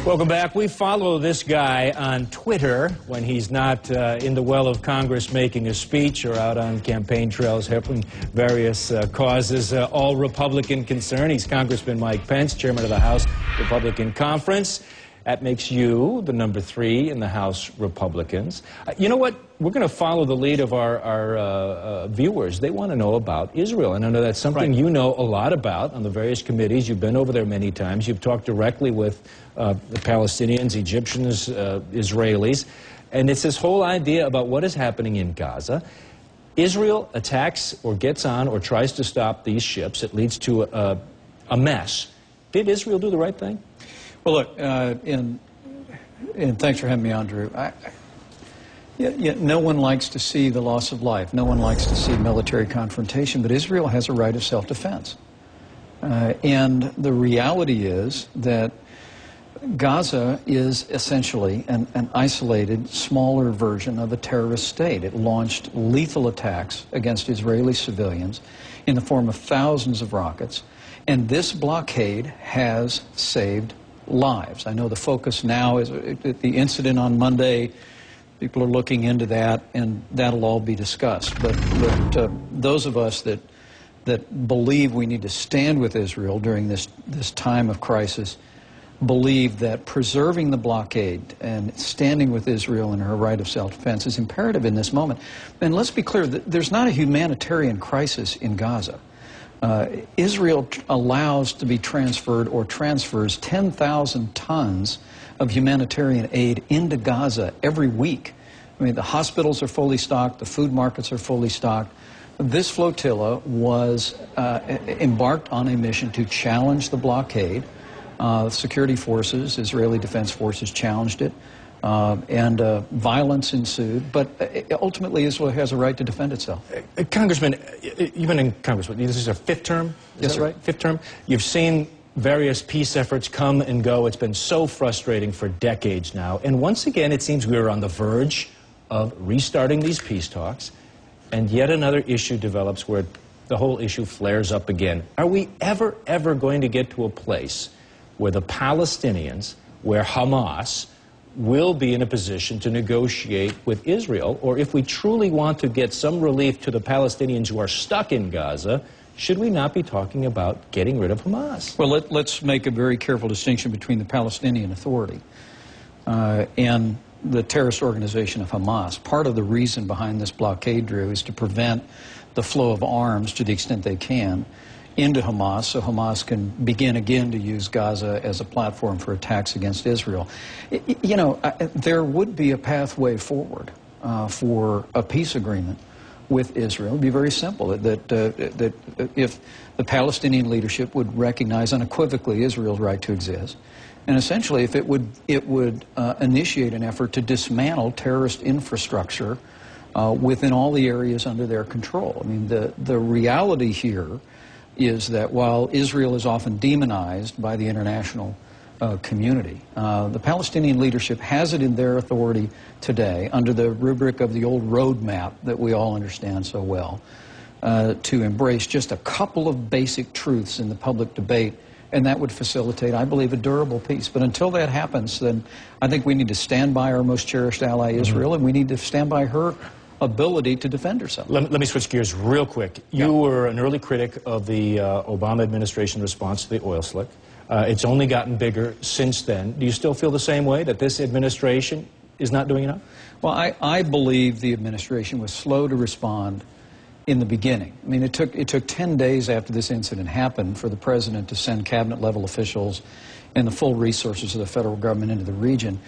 Welcome back. We follow this guy on Twitter when he's not in the well of Congress making a speech or out on campaign trails helping various causes, all Republican concern. He's Congressman Mike Pence, chairman of the House Republican Conference. That makes you the number 3 in the House Republicans. You know what? We're going to follow the lead of our viewers. They want to know about Israel. And I know that's something you know a lot about on the various committees. You've been over there many times. You've talked directly with the Palestinians, Egyptians, Israelis. And it's this whole idea about what is happening in Gaza. Israel attacks or gets on or tries to stop these ships. It leads to a mess. Did Israel do the right thing? Well, look, and thanks for having me on, Drew. No one likes to see the loss of life. No one likes to see military confrontation, but Israel has a right of self-defense. And the reality is that Gaza is essentially an isolated, smaller version of a terrorist state. It launched lethal attacks against Israeli civilians in the form of thousands of rockets, and this blockade has saved lives. I know the focus now is the incident on Monday. People are looking into that, and that'll all be discussed. But those of us that believe we need to stand with Israel during this time of crisis believe that preserving the blockade and standing with Israel in her right of self-defense is imperative in this moment. And let's be clear, there's not a humanitarian crisis in Gaza. Israel allows to be transferred or transfers 10,000 tons of humanitarian aid into Gaza every week. I mean, the hospitals are fully stocked, the food markets are fully stocked. This flotilla was embarked on a mission to challenge the blockade. Security forces, Israeli Defense Forces challenged it, and violence ensued. But ultimately, Israel has a right to defend itself. Congressman, you've been in Congress. This is your 5th term? Yes, sir. Right? 5th term? You've seen various peace efforts come and go. It's been so frustrating for decades now. And once again, it seems we're on the verge of restarting these peace talks, and yet another issue develops where the whole issue flares up again. Are we ever going to get to a place where the Palestinians, where Hamas, will be in a position to negotiate with Israel? Or if we truly want to get some relief to the Palestinians who are stuck in Gaza, should we not be talking about getting rid of Hamas? Well, let's make a very careful distinction between the Palestinian Authority and the terrorist organization of Hamas. Part of the reason behind this blockade, Drew, is to prevent the flow of arms to the extent they can into Hamas, so Hamas can begin again to use Gaza as a platform for attacks against Israel. You know, there would be a pathway forward for a peace agreement with Israel. It would be very simple, that if the Palestinian leadership would recognize unequivocally Israel's right to exist, and essentially if it would initiate an effort to dismantle terrorist infrastructure within all the areas under their control. I mean, the reality here is that while Israel is often demonized by the international community, the Palestinian leadership has it in their authority today, under the rubric of the old roadmap that we all understand so well, to embrace just a couple of basic truths in the public debate, and that would facilitate, I believe, a durable peace. But until that happens, then I think we need to stand by our most cherished ally, Israel, and we need to stand by her ability to defend herself. Let me switch gears real quick. You were an early critic of the Obama administration response to the oil slick. It's only gotten bigger since then. Do you still feel the same way, that this administration is not doing enough? Well, I believe the administration was slow to respond in the beginning. I mean, it took 10 days after this incident happened for the president to send cabinet-level officials and the full resources of the federal government into the region.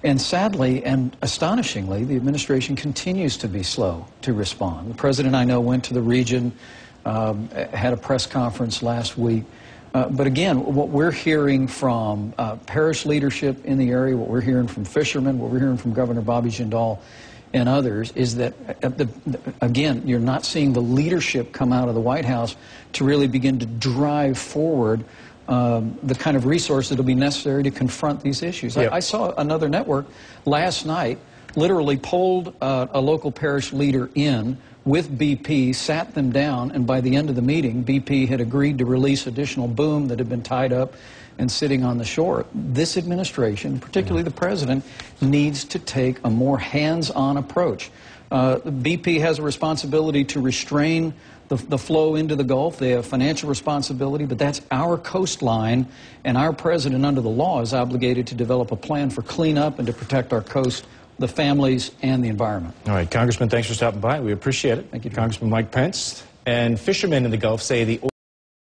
And sadly and astonishingly, the administration continues to be slow to respond. The president, I know, went to the region, had a press conference last week. But again, what we're hearing from parish leadership in the area, what we're hearing from fishermen, what we're hearing from Governor Bobby Jindal and others is that, again, you're not seeing the leadership come out of the White House to really begin to drive forward the kind of resource that will be necessary to confront these issues. Yep. I saw another network last night literally pulled a local parish leader in with BP, sat them down, and by the end of the meeting, BP had agreed to release additional boom that had been tied up and sitting on the shore. This administration, particularly the president, needs to take a more hands-on approach. BP has a responsibility to restrain the flow into the Gulf. They have financial responsibility, but that's our coastline, and our president, under the law, is obligated to develop a plan for cleanup and to protect our coast, the families, and the environment. All right, Congressman, thanks for stopping by. We appreciate it. Thank you, Congressman Mike Pence. And fishermen in the Gulf say the